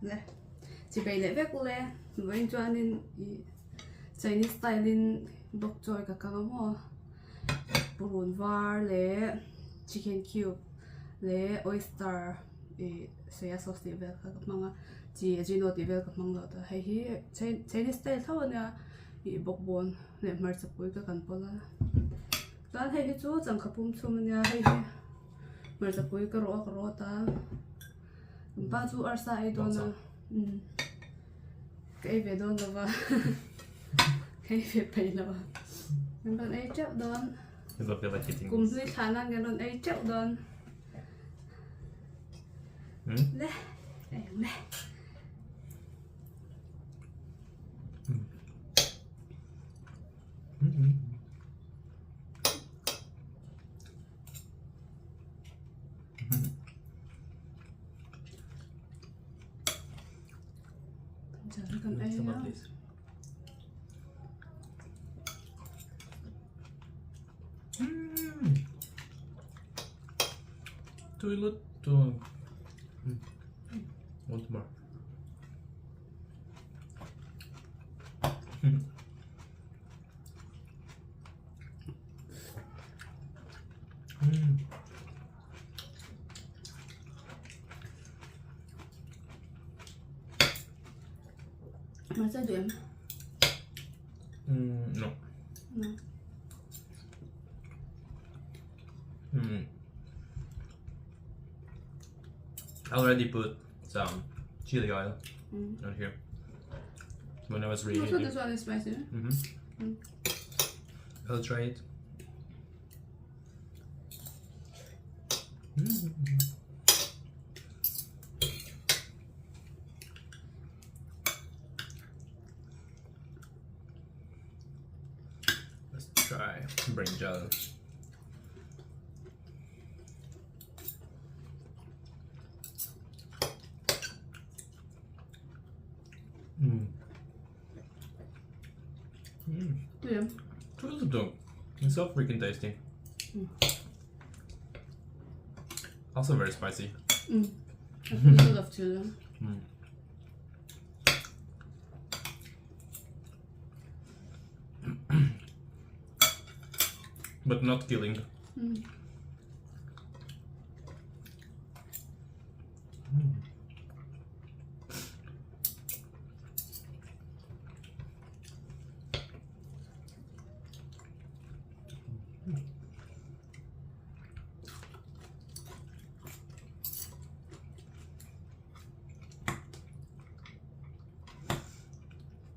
nè chỉ bây lệ vét cô lệ với cho nên Chinese style in bok choy cả căng mo bún var lệ chicken cube lệ oyster soya sauce thì về các manga chỉ gino thì về các manga đó hay hi Chinese style thao nè bok bon lệ mar chụp cái căn pola dan hay chu chẳng khapum chum nya hay mar chụp cái ro ta ba chu arsa ai dona cái về đón đâu mà cái về bay đâu nhưng đón ấy chậm đón cùng với khả năng cái đón ấy chậm đón đấy đấy còn ấy nữa toilet want more What's that doing? No. No. I already put some chili oil on here when I was reheating. Also, this one is spicy. I'll try it. Let's try brinjal. Yeah. It's so freaking tasty. Also very spicy. I really love chili. But not killing.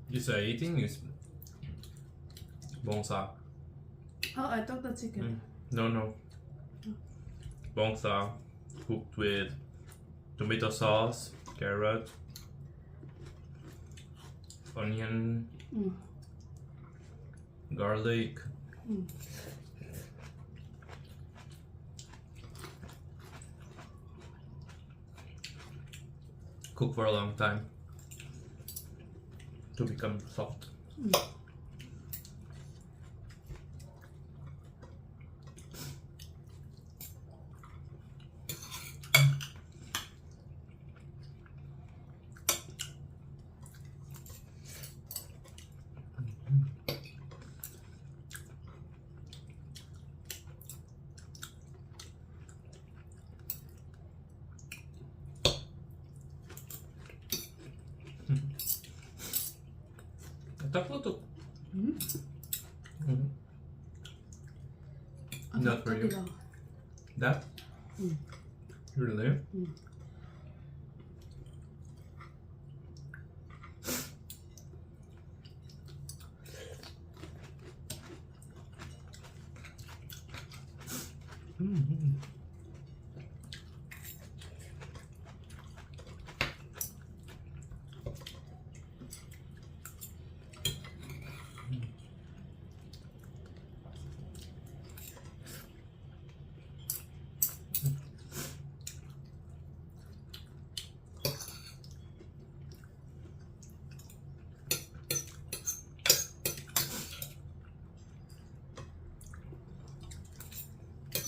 You say eating is bongsa. Oh, I thought that's chicken. No. Bongsa cooked with tomato sauce, carrot, onion, garlic. Cook for a long time to become soft. Taklutuk. Not for you. That? Really?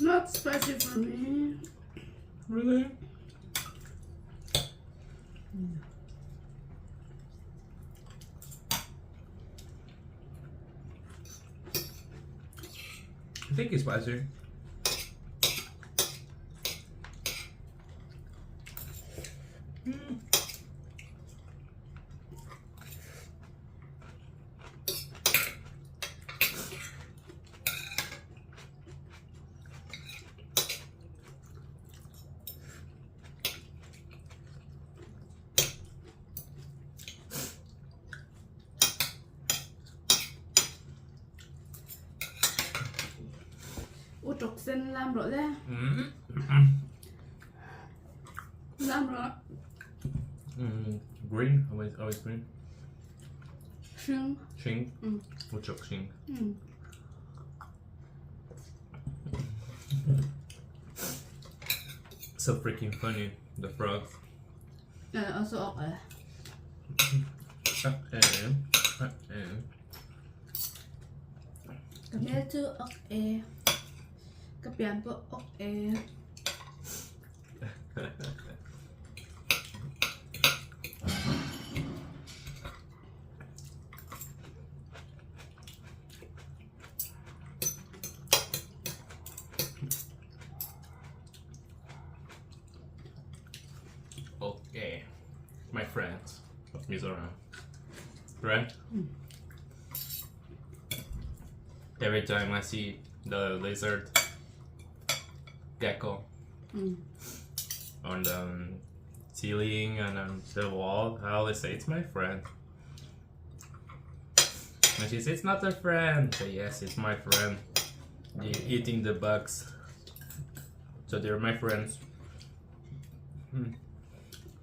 Not spicy for me. Really? I think it's spicy. Ủa trọc xanh làm rồi đấy. Làm rồi. Green, always green. Chhung. Chhung. What's your chhung? So freaking funny, the frogs. Also okay. Cặp bé chứ okay. Cặp bé bữa okay. Okay, my friends of Mizoram, right? Every time I see the lizard gecko on the ceiling and on the wall, I always say it's my friend. And she says it's not a friend. I say yes, it's my friend. They're eating the bugs, so they're my friends.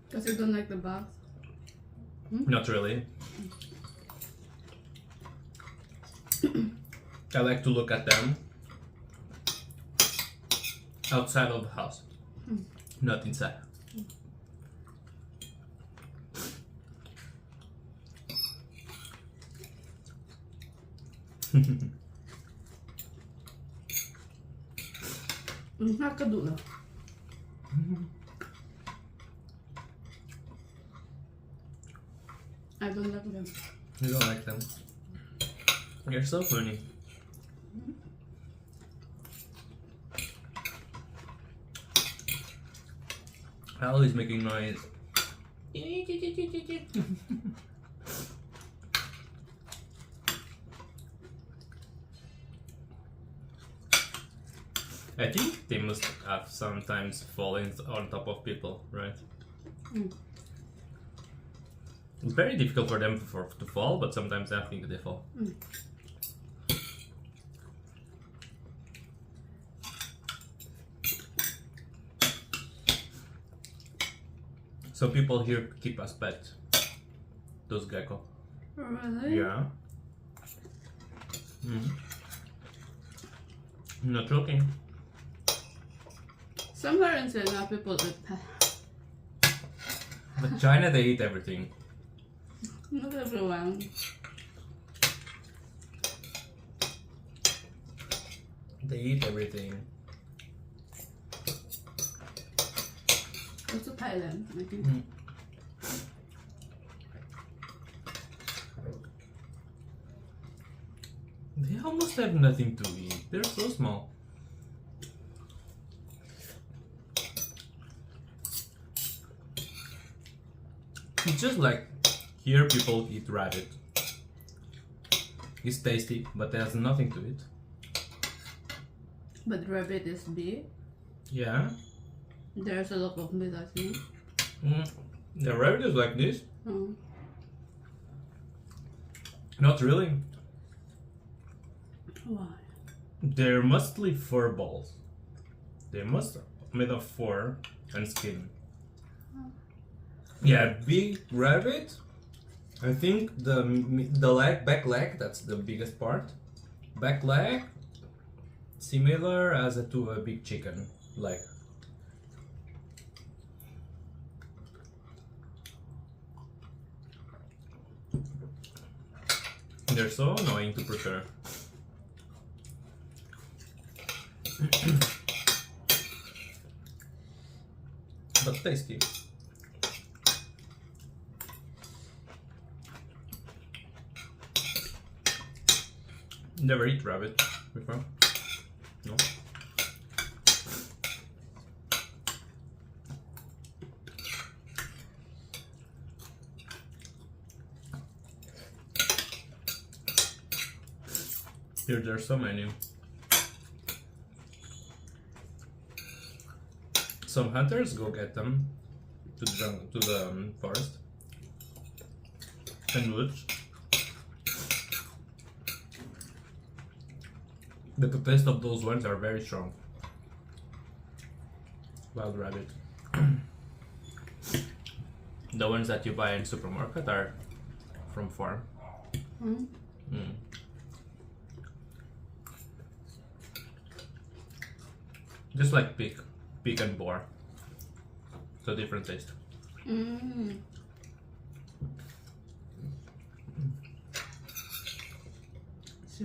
Because you don't like the bugs? Not really. I like to look at them outside of the house, not inside. Nakakadula. I don't like them. You don't like them? You're so funny. I always making noise. I think they must have sometimes fallen on top of people, right? It's very difficult for them to fall, but sometimes I think they fall. So people here keep us pet. Those gecko. Really? Yeah. I'm not joking. Some parents say that people eat pet. But China, they eat everything. Not everyone. They eat everything. Also Thailand, I think. They almost have nothing to eat. They're so small. It's just like here people eat rabbit. It's tasty, but there's nothing to it. But rabbit is big. Yeah. There's a lot of meat, I think. The rabbit is like this. Not really. Why? They're mostly fur balls. They're mostly made of fur and skin. Yeah, big rabbit. I think the back leg, that's the biggest part. Back leg, similar as to a big chicken leg. They're so annoying to prepare. But tasty. Never eat rabbit before. Here, there's so many. Some hunters go get them to the forest and woods. But the taste of those ones are very strong. Wild rabbit. The ones that you buy in supermarket are from farm. Mm. Mm. Just like pig and boar. So different taste. Mm. So,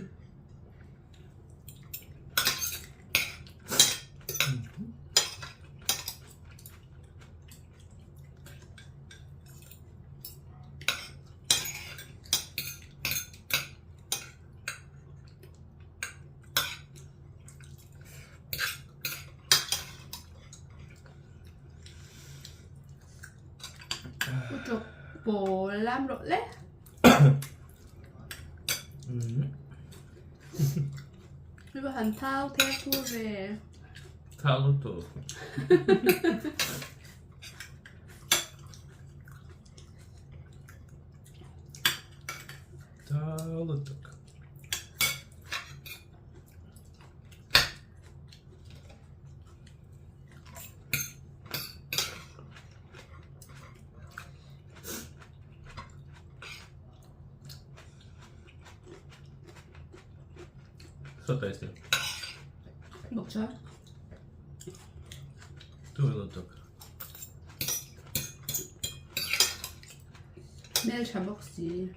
chuột bồ lam độ lết. Bây giờ hành thao theo thua về. Thao to. So tasty. 먹자. tuk. 매일 잘 먹지.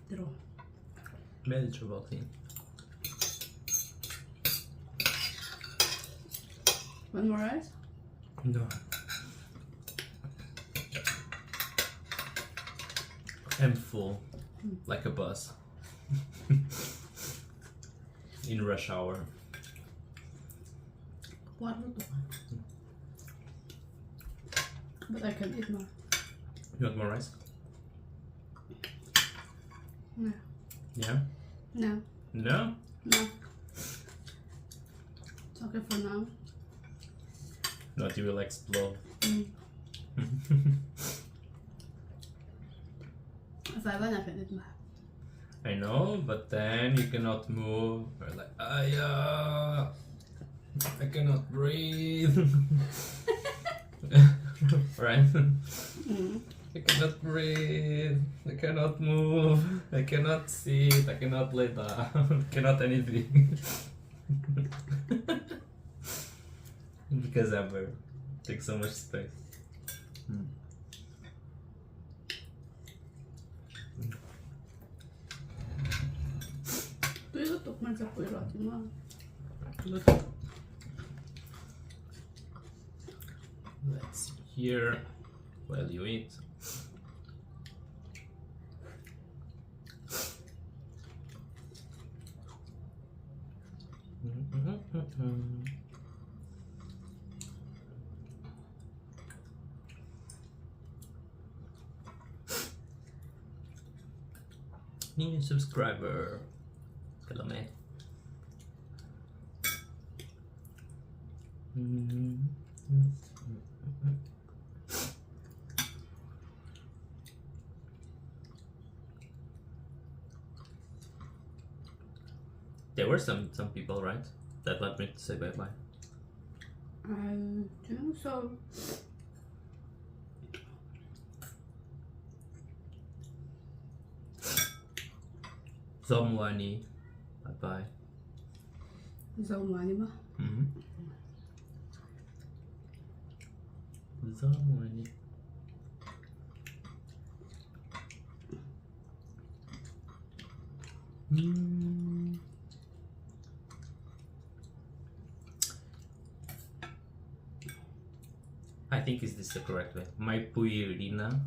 들어. 매일 주먹이. One more rice? No. I'm full, like a bus. In rush hour. What? But I can eat more. You want more rice? No. Yeah? No. No? No. It's okay for now. Not you will explode. If I want, I can eat more. I know, but then you cannot move. Or like, I cannot breathe. Right? I cannot breathe. I cannot move. I cannot sit. I cannot lay down. I cannot anything. Because I take so much space. 또 이것도 그만 잡고 이러지 마. Let's hear while you eat. New subscriber. Hello, mate. There were some people, right, that let me say bye bye. I think so. Somewani, bye bye. Dầu 많이 봐. Somewani. I think is this the correct way? Maipuirina.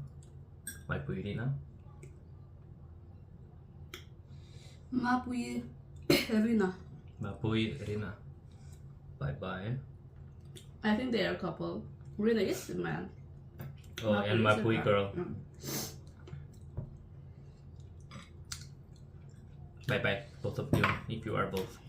마부이 에리나. Maipuirina. Bye bye. I think they are a couple. Rina is the man. Oh, and Maipui girl. Mm. Bye bye. both of you, if you are both.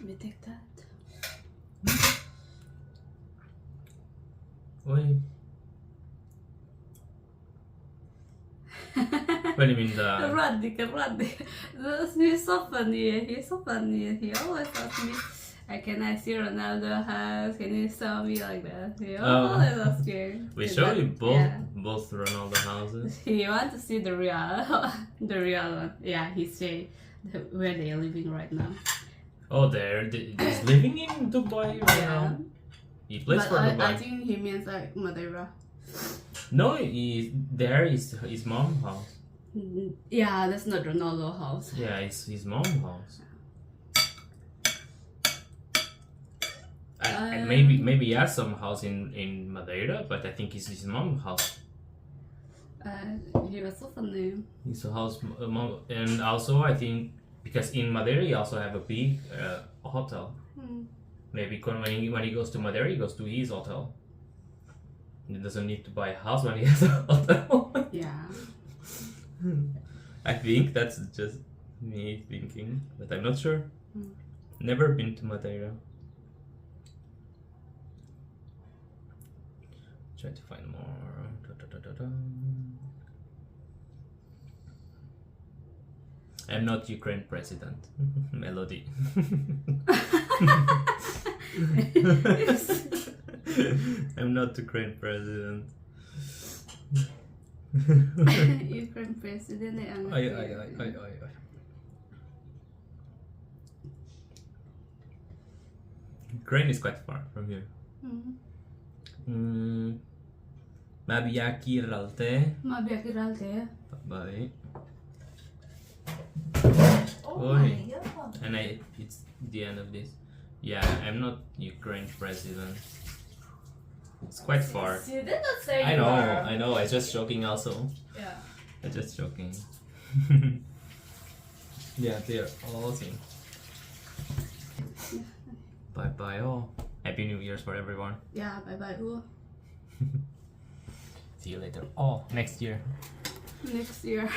We take that. Oi. What do you mean the? Roddy. He's so funny. He's so funny. He always asks me, can I see Ronaldo house? Can you show me like that? He always asks me. We show you both Ronaldo houses. He wants to see the real one. Yeah, he say where they are living right now. Oh, he's living in Dubai right now. He plays for Dubai. I think he means like Madeira. No, there is his mom's house. Yeah, that's not Ronaldo house. Yeah, it's his mom's house. And maybe he has some house in Madeira, but I think it's his mom's house. He was so funny. His house, and also I think because in Madeira he also have a big hotel. Maybe when he goes to Madeira, he goes to his hotel. He doesn't need to buy a house when he has a hotel. Yeah. I think that's just me thinking, but I'm not sure. Never been to Madeira. Try to find more. I'm not Ukraine president. Melody. I'm not Ukraine president. Ukraine president. Ukraine is quite far from here. Mabiaki ralte. Bye. Oh my god. And it's the end of this. Yeah, I'm not Ukraine president. It's quite far. You did not say I you know, are. I know. I just joking also. Yeah. I just joking. Yeah, they're all same. Bye bye all. Happy New Year's for everyone. Yeah, bye. See you later. Oh, next year. Next year.